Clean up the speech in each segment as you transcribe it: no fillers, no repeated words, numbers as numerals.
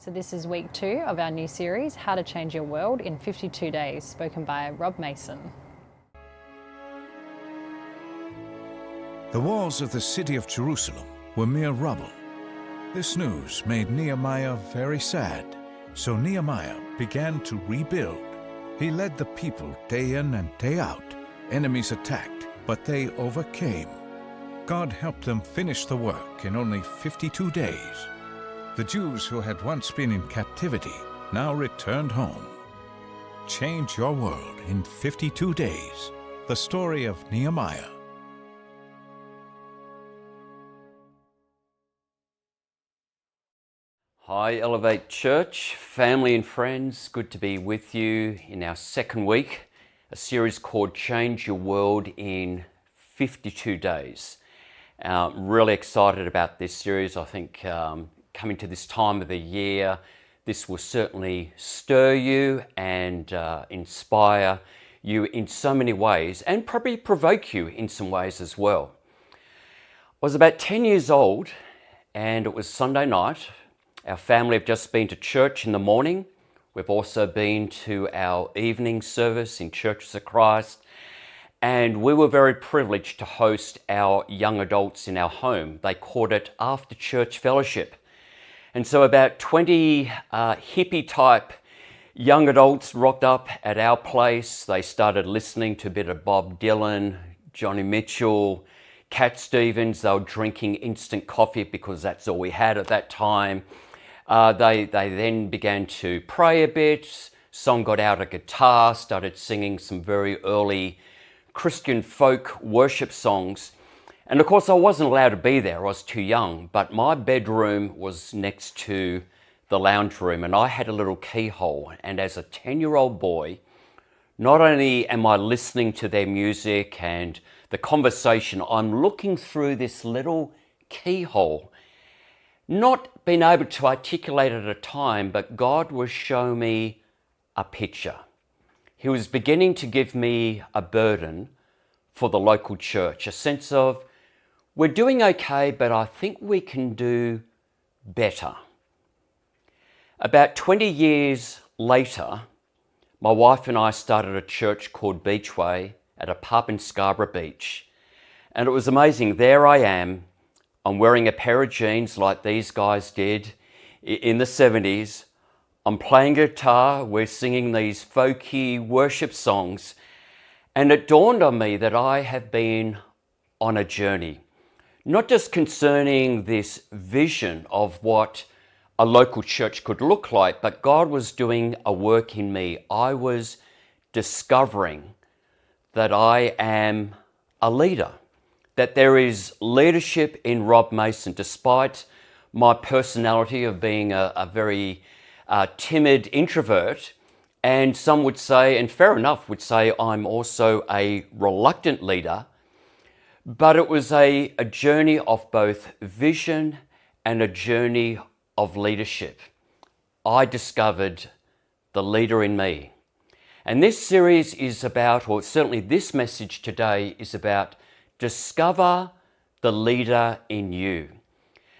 So this is week 2 of our new series, How to Change Your World in 52 Days, spoken by Rob Mason. The walls of the city of Jerusalem were mere rubble. This news made Nehemiah very sad. So Nehemiah began to rebuild. He led the people day in and day out. Enemies attacked, but they overcame. God helped them finish the work in only 52 days. The Jews who had once been in captivity now returned home. Change your world in 52 days. The story of Nehemiah. Hi Elevate Church, family and friends, good to be with you in our second week, a series called Change Your World in 52 Days. Really excited about this series. I think coming to this time of the year, this will certainly stir you and inspire you in so many ways and probably provoke you in some ways as well. I was about 10 years old and it was Sunday night. Our family have just been to church in the morning. We've also been to our evening service in Churches of Christ. And we were very privileged to host our young adults in our home. They called it After Church Fellowship. And so about 20 hippie type young adults rocked up at our place. They started listening to a bit of Bob Dylan, Johnny Mitchell, Cat Stevens. They were drinking instant coffee because that's all we had at that time. They then began to pray a bit. Some got out a guitar, started singing some very early Christian folk worship songs. And of course I wasn't allowed to be there, I was too young, but my bedroom was next to the lounge room and I had a little keyhole. And as a 10-year-old boy, not only am I listening to their music and the conversation, I'm looking through this little keyhole, not being able to articulate at a time, but God was showing me a picture. He was beginning to give me a burden for the local church, a sense of, we're doing okay, but I think we can do better. About 20 years later, my wife and I started a church called Beachway at a pub in Scarborough Beach. And it was amazing. There I am. I'm wearing a pair of jeans like these guys did in the 70s. I'm playing guitar. We're singing these folky worship songs. And it dawned on me that I have been on a journey, not just concerning this vision of what a local church could look like, but God was doing a work in me. I was discovering that I am a leader, that there is leadership in Rob Mason, despite my personality of being a very timid introvert. And some would say, and fair enough, would say I'm also a reluctant leader. But it was a journey of both vision and a journey of leadership. I discovered the leader in me. And this series is about, or certainly this message today is about, discover the leader in you.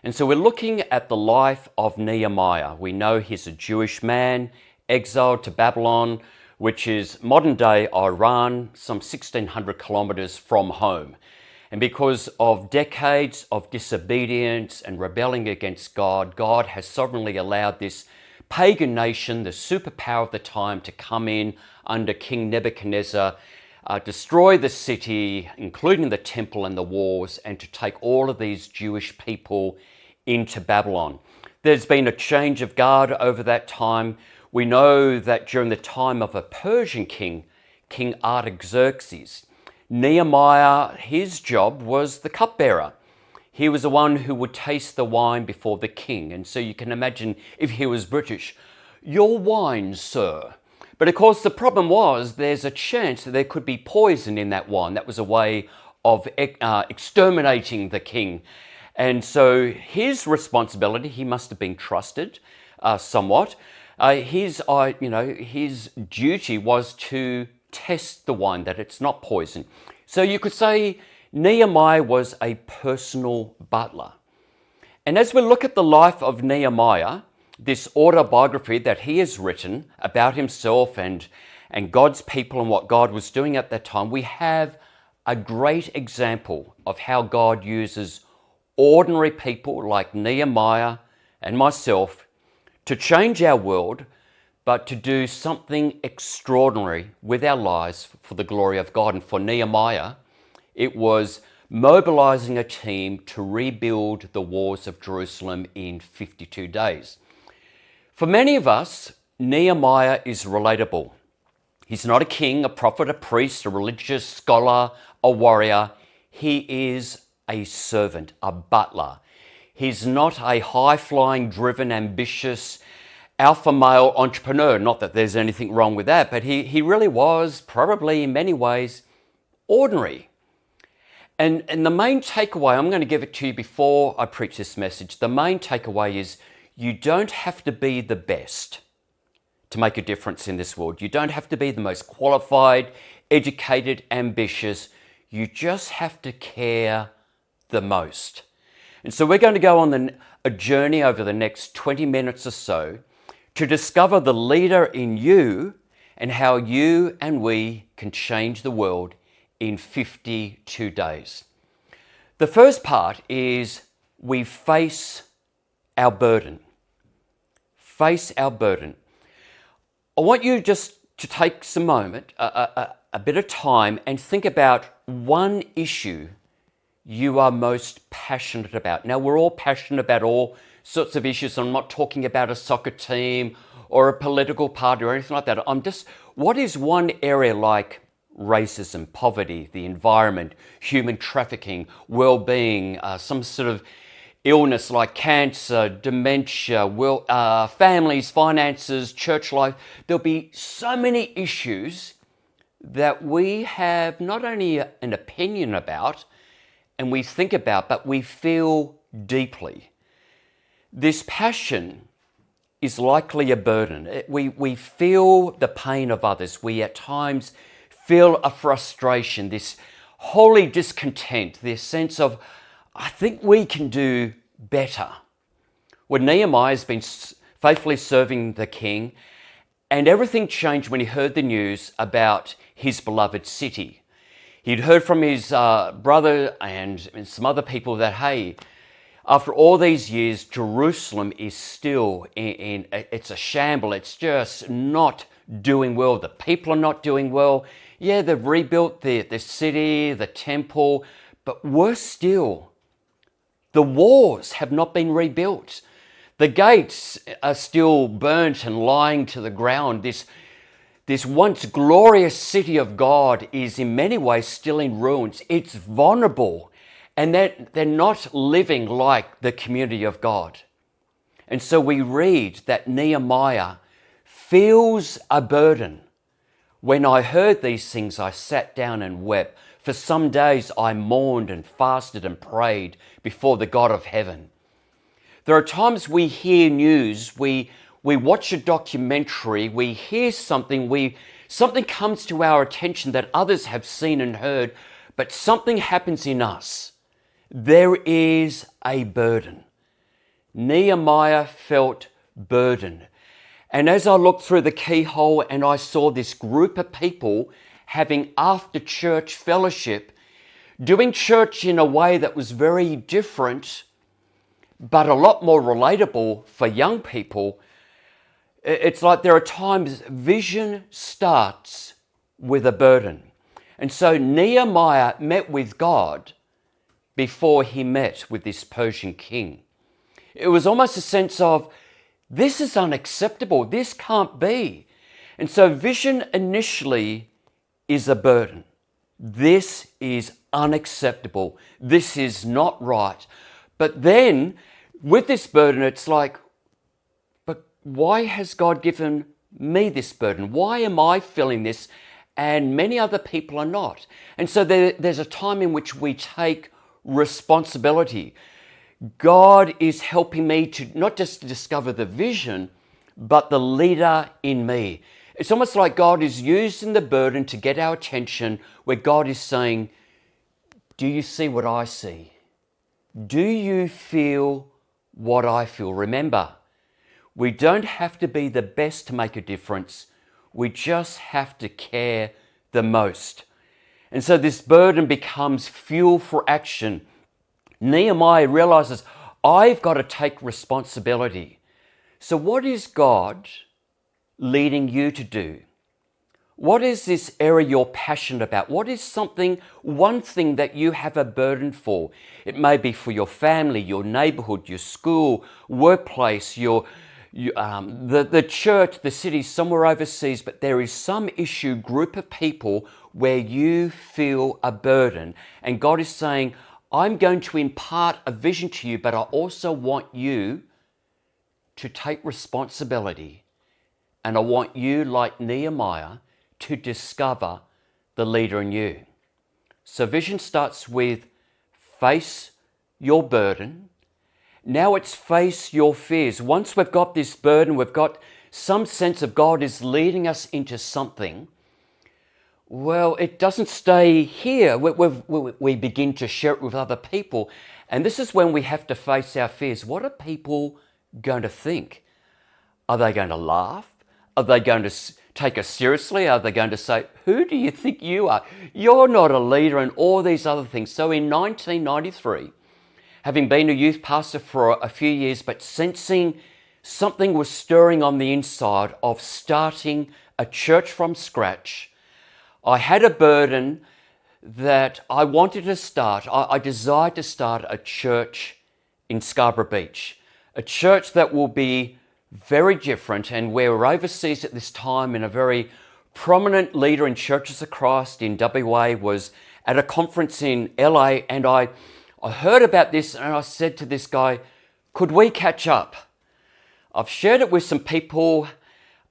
And so we're looking at the life of Nehemiah. We know he's a Jewish man, exiled to Babylon, which is modern day Iran, some 1,600 kilometers from home. And because of decades of disobedience and rebelling against God, God has sovereignly allowed this pagan nation, the superpower of the time, to come in under King Nebuchadnezzar, destroy the city, including the temple and the walls, and to take all of these Jewish people into Babylon. There's been a change of guard over that time. We know that during the time of a Persian king, King Artaxerxes, Nehemiah, his job was the cupbearer. He was the one who would taste the wine before the king. And so you can imagine if he was British, your wine, sir. But of course, the problem was there's a chance that there could be poison in that wine. That was a way of exterminating the king. And so his responsibility, he must have been trusted somewhat. His duty was to test the wine, that it's not poison. So you could say Nehemiah was a personal butler. And as we look at the life of Nehemiah, this autobiography that he has written about himself and God's people and what God was doing at that time, we have a great example of how God uses ordinary people like Nehemiah and myself to change our world, but to do something extraordinary with our lives for the glory of God. And for Nehemiah, it was mobilizing a team to rebuild the walls of Jerusalem in 52 days. For many of us, Nehemiah is relatable. He's not a king, a prophet, a priest, a religious scholar, a warrior. He is a servant, a butler. He's not a high-flying, driven, ambitious, alpha male entrepreneur. Not that there's anything wrong with that, but he really was probably in many ways ordinary. And the main takeaway, I'm going to give it to you before I preach this message. The main takeaway is you don't have to be the best to make a difference in this world. You don't have to be the most qualified, educated, ambitious. You just have to care the most. And so we're going to go on a journey over the next 20 minutes or so to discover the leader in you and how you and we can change the world in 52 days. The first part is we face our burden. Face our burden. I want you just to take some moment, a bit of time, and think about one issue you are most passionate about. Now, we're all passionate about all sorts of issues. I'm not talking about a soccer team or a political party or anything like that. What is one area like racism, poverty, the environment, human trafficking, well-being, some sort of illness like cancer, dementia, families, finances, church life? There'll be so many issues that we have not only an opinion about and we think about, but we feel deeply. This passion is likely a burden. We feel the pain of others. We at times feel a frustration, this holy discontent, this sense of, I think we can do better. When Nehemiah has been faithfully serving the king, and everything changed when he heard the news about his beloved city. He'd heard from his brother and some other people that, hey, after all these years, Jerusalem is still it's a shamble. It's just not doing well. The people are not doing well. Yeah, they've rebuilt the city, the temple, but worse still, the walls have not been rebuilt. The gates are still burnt and lying to the ground. This once glorious city of God is in many ways still in ruins. It's vulnerable, and they're not living like the community of God. And so we read that Nehemiah feels a burden. When I heard these things, I sat down and wept. For some days I mourned and fasted and prayed before the God of heaven. There are times we hear news, we watch a documentary, we hear something comes to our attention that others have seen and heard, but something happens in us. There is a burden. Nehemiah felt burdened. And as I looked through the keyhole and I saw this group of people having after church fellowship, doing church in a way that was very different, but a lot more relatable for young people, it's like there are times vision starts with a burden. And so Nehemiah met with God before he met with this Persian king. It was almost a sense of, this is unacceptable, this can't be. And so vision initially is a burden. This is unacceptable. This is not right. But then with this burden, it's like, but why has God given me this burden? Why am I feeling this and many other people are not? And so there's a time in which we take responsibility. God is helping me to not just discover the vision, but the leader in me. It's almost like God is using the burden to get our attention, where God is saying, do you see what I see? Do you feel what I feel? Remember, We don't have to be the best to make a difference. We just have to care the most. And so this burden becomes fuel for action. Nehemiah realizes, I've got to take responsibility. So what is God leading you to do? What is this area you're passionate about? What is one thing that you have a burden for? It may be for your family, your neighborhood, your school, workplace, the church, the city, somewhere overseas, but there is some issue, group of people where you feel a burden. And God is saying, I'm going to impart a vision to you, but I also want you to take responsibility. And I want you, like Nehemiah, to discover the leader in you. So vision starts with face your burden. Now it's face your fears. Once we've got this burden, we've got some sense of God is leading us into something. Well, it doesn't stay here. We begin to share it with other people. And this is when we have to face our fears. What are people going to think? Are they going to laugh? Are they going to take us seriously? Are they going to say, who do you think you are? You're not a leader, and all these other things. So in 1993, having been a youth pastor for a few years, but sensing something was stirring on the inside of starting a church from scratch, I had a burden that I wanted to start. I desired to start a church in Scarborough Beach, a church that will be very different. And we were overseas at this time, and a very prominent leader in Churches of Christ in WA was at a conference in LA, and I heard about this, and I said to this guy, could we catch up? I've shared it with some people,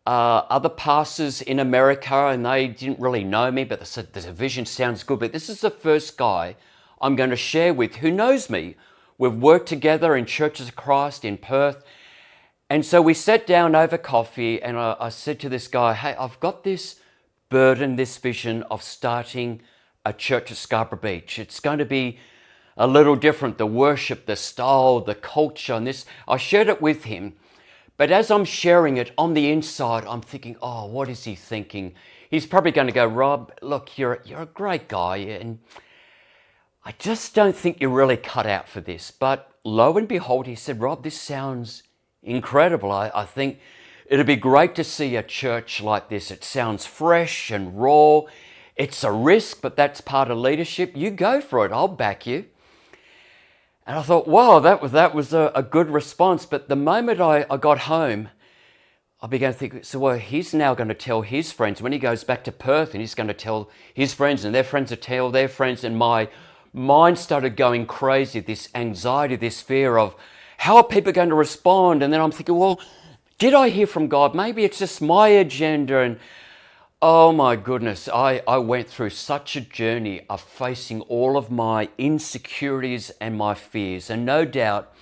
other pastors in America, and they didn't really know me, but they said the vision sounds good, but this is the first guy I'm going to share with who knows me. We've worked together in Churches of Christ in Perth. And so we sat down over coffee, and I said to this guy, hey, I've got this burden, this vision of starting a church at Scarborough Beach. It's going to be a little different, the worship, the style, the culture, and this. I shared it with him. But as I'm sharing it on the inside, I'm thinking, oh, what is he thinking? He's probably going to go, Rob, look, you're a great guy, and I just don't think you're really cut out for this. But lo and behold, he said, Rob, this sounds incredible. I think it'd be great to see a church like this. It sounds fresh and raw. It's a risk, but that's part of leadership. You go for it. I'll back you. And I thought, wow, that was a good response. But the moment I got home, I began to think, so well, he's now going to tell his friends when he goes back to Perth, and he's going to tell his friends, and their friends will tell their friends. And my mind started going crazy, this anxiety, this fear of, how are people going to respond? And then I'm thinking, well, did I hear from God? Maybe it's just my agenda. And oh my goodness, I went through such a journey of facing all of my insecurities and my fears. And no doubt,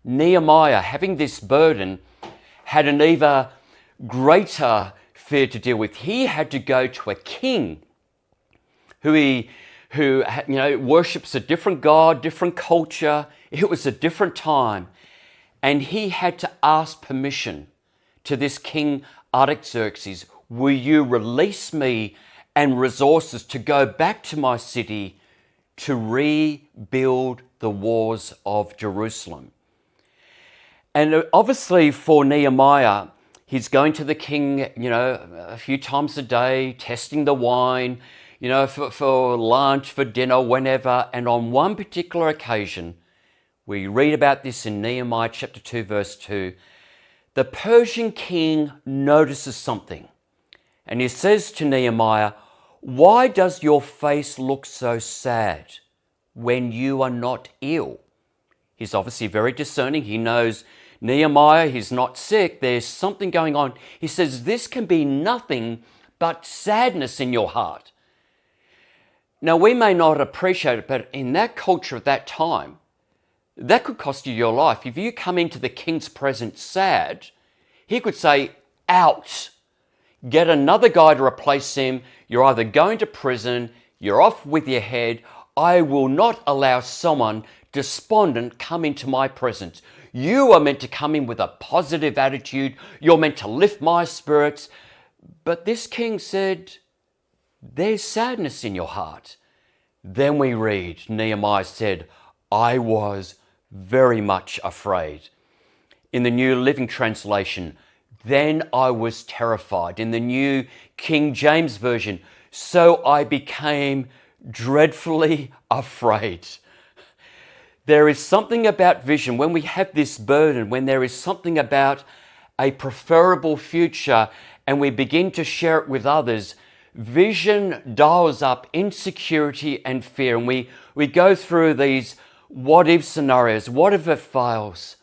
Nehemiah, having this burden, had an even greater fear to deal with. He had to go to a king who worships a different God, different culture. It was a different time. And he had to ask permission to this King Artaxerxes, will you release me and resources to go back to my city to rebuild the walls of Jerusalem? And obviously for Nehemiah, he's going to the king, a few times a day, testing the wine, for lunch, for dinner, whenever. And on one particular occasion, we read about this in Nehemiah chapter 2, verse 2. The Persian king notices something, and he says to Nehemiah, why does your face look so sad when you are not ill? He's obviously very discerning. He knows Nehemiah, he's not sick. There's something going on. He says, this can be nothing but sadness in your heart. Now, we may not appreciate it, but in that culture at that time, that could cost you your life. If you come into the king's presence sad, he could say, out. Get another guy to replace him. You're either going to prison, you're off with your head. I will not allow someone despondent come into my presence. You are meant to come in with a positive attitude. You're meant to lift my spirits. But this king said, there's sadness in your heart. Then we read, Nehemiah said, I was very much afraid. In the New Living Translation, then I was terrified. In the New King James Version, so I became dreadfully afraid. There is something about vision, when we have this burden, when there is something about a preferable future and we begin to share it with others, vision dials up insecurity and fear. And we go through these what if scenarios. What if it fails?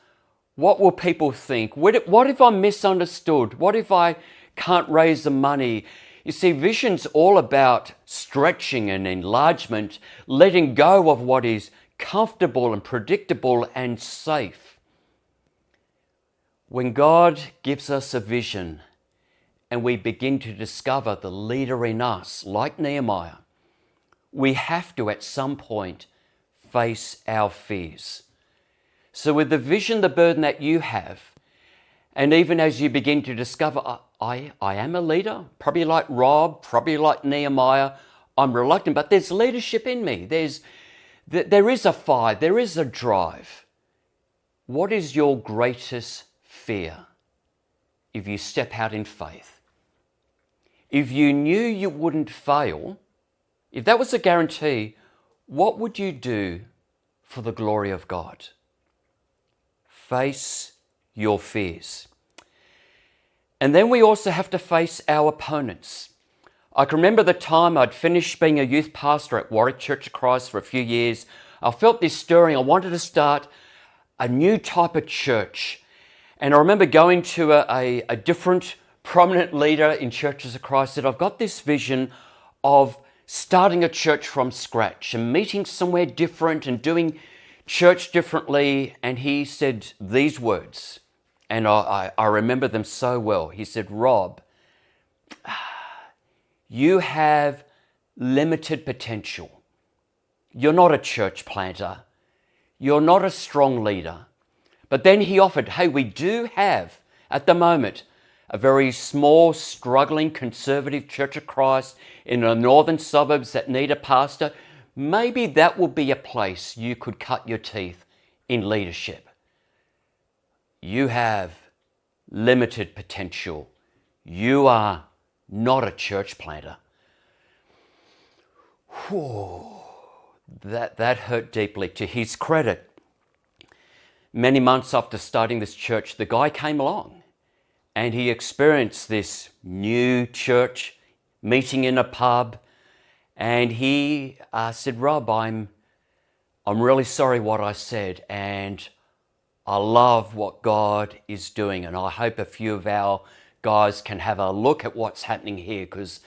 What will people think? What if I'm misunderstood? What if I can't raise the money? You see, vision's all about stretching and enlargement, letting go of what is comfortable and predictable and safe. When God gives us a vision and we begin to discover the leader in us, like Nehemiah, we have to at some point face our fears. So with the vision, the burden that you have, and even as you begin to discover, I am a leader, probably like Rob, probably like Nehemiah, I'm reluctant, but there's leadership in me. There is a fire, there is a drive. What is your greatest fear if you step out in faith? If you knew you wouldn't fail, if that was a guarantee, what would you do for the glory of God? Face your fears. And then we also have to face our opponents. I can remember the time I'd finished being a youth pastor at Warwick Church of Christ for a few years. I felt this stirring. I wanted to start a new type of church. And I remember going to a different prominent leader in Churches of Christ, said, I've got this vision of starting a church from scratch and meeting somewhere different and doing church differently. And he said these words, and I remember them so well. He said, Rob, you have limited potential. You're not a church planter. You're not a strong leader. But then he offered, hey, we do have at the moment a very small, struggling, conservative Church of Christ in the northern suburbs that need a pastor. Maybe that will be a place you could cut your teeth in leadership. You have limited potential. You are not a church planter. Whew, that hurt deeply. To his credit, many months after starting this church, the guy came along and he experienced this new church meeting in a pub. And he said, Rob, I'm really sorry what I said. And I love what God is doing. And I hope a few of our guys can have a look at what's happening here, because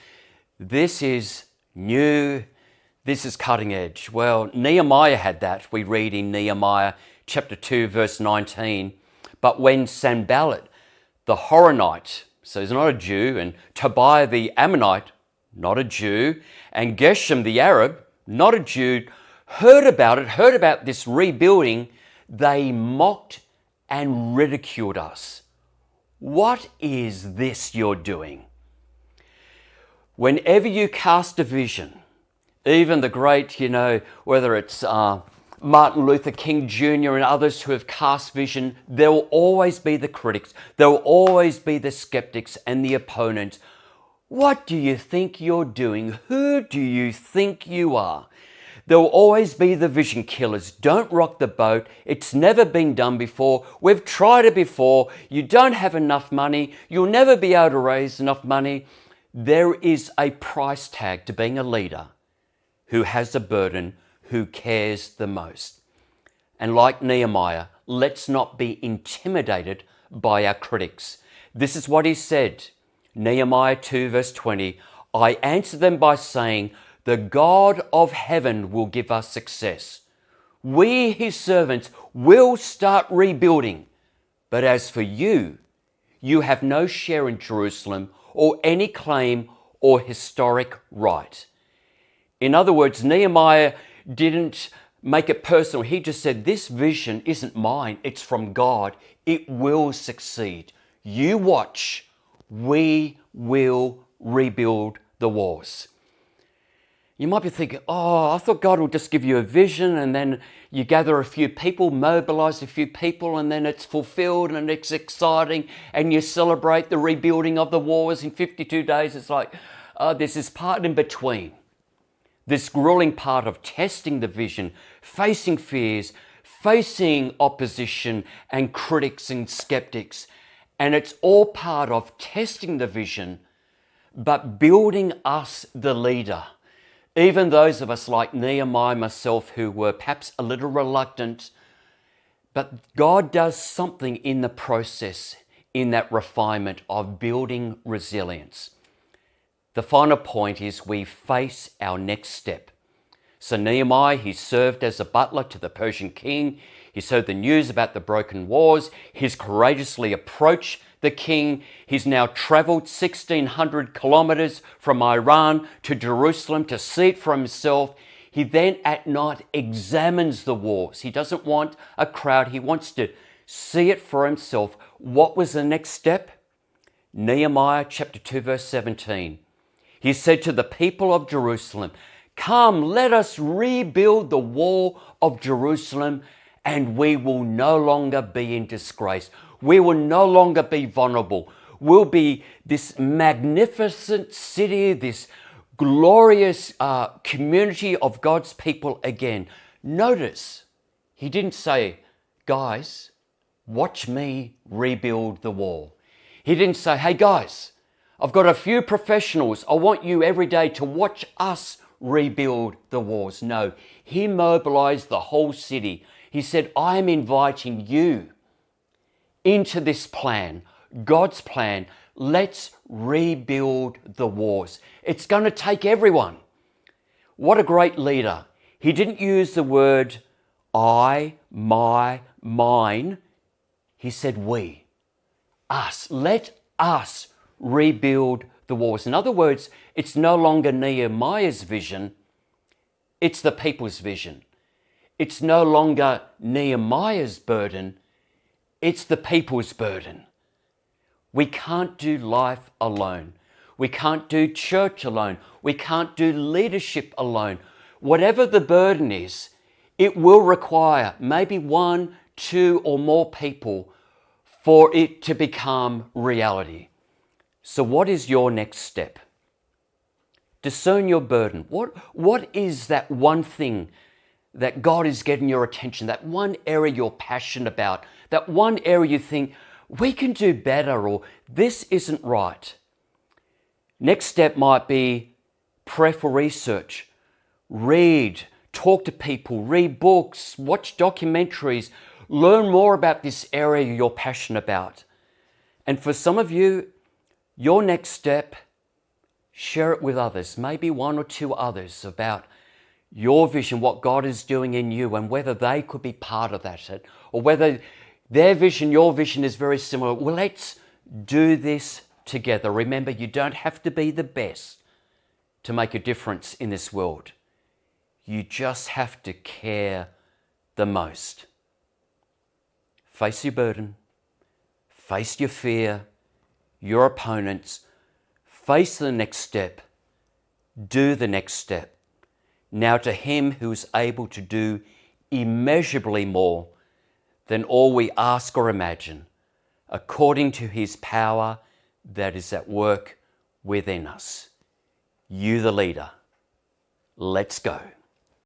this is new. This is cutting edge. Well, Nehemiah had that. We read in Nehemiah chapter 2, verse 19. But when Sanballat, the Horonite, so he's not a Jew, and Tobiah the Ammonite, not a Jew, and Geshem the Arab, not a Jew, heard about this rebuilding, they mocked and ridiculed us. What is this you're doing? Whenever you cast a vision, even the great, whether it's Martin Luther King Jr. and others who have cast vision, there will always be the critics. There will always be the skeptics and the opponents. What do you think you're doing? Who do you think you are? There will always be the vision killers. Don't rock the boat. It's never been done before. We've tried it before. You don't have enough money. You'll never be able to raise enough money. There is a price tag to being a leader who has a burden, who cares the most. And like Nehemiah, let's not be intimidated by our critics. This is what he said. Nehemiah 2 verse 20, I answered them by saying, the God of heaven will give us success. We, his servants, will start rebuilding. But as for you, you have no share in Jerusalem or any claim or historic right. In other words, Nehemiah didn't make it personal. He just said, this vision isn't mine, it's from God. It will succeed. You watch. We will rebuild the walls. You might be thinking, oh, I thought God will just give you a vision and then you gather a few people, mobilize a few people, and then it's fulfilled and it's exciting and you celebrate the rebuilding of the walls in 52 days. It's like, there's this part in between. This grueling part of testing the vision, facing fears, facing opposition and critics and skeptics. And it's all part of testing the vision, but building us the leader. Even those of us like Nehemiah, myself, who were perhaps a little reluctant, but God does something in the process, in that refinement of building resilience. The final point is we face our next step. So Nehemiah, he served as a butler to the Persian king. He's heard the news about the broken walls. He's courageously approached the king. He's now traveled 1,600 kilometers from Iran to Jerusalem to see it for himself. He then at night examines the walls. He doesn't want a crowd. He wants to see it for himself. What was the next step? Nehemiah chapter 2, verse 17. He said to the people of Jerusalem, "Come, let us rebuild the wall of Jerusalem, and we will no longer be in disgrace. We will no longer be vulnerable. We'll be this magnificent city, this glorious community of God's people again." Notice, he didn't say, "Guys, watch me rebuild the wall." He didn't say, "Hey guys, I've got a few professionals. I want you every day to watch us rebuild the walls." No, he mobilized the whole city. He said, "I am inviting you into this plan, God's plan. Let's rebuild the walls. It's going to take everyone." What a great leader. He didn't use the word I, my, mine. He said we, us. Let us rebuild the walls. In other words, it's no longer Nehemiah's vision, it's the people's vision. It's no longer Nehemiah's burden, it's the people's burden. We can't do life alone. We can't do church alone. We can't do leadership alone. Whatever the burden is, it will require maybe 1, 2, or more people for it to become reality. So what is your next step? Discern your burden. What is that one thing that God is getting your attention, that one area you're passionate about, that one area you think, we can do better, or this isn't right? Next step might be pray for research. Read, talk to people, read books, watch documentaries, learn more about this area you're passionate about. And for some of you, your next step, share it with others, maybe 1 or 2 others, about your vision, what God is doing in you, and whether they could be part of that, or whether their vision, your vision is very similar. Well, let's do this together. Remember, you don't have to be the best to make a difference in this world. You just have to care the most. Face your burden, face your fear, your opponents, face the next step, do the next step. Now to him who is able to do immeasurably more than all we ask or imagine, according to his power that is at work within us. You the leader. Let's go.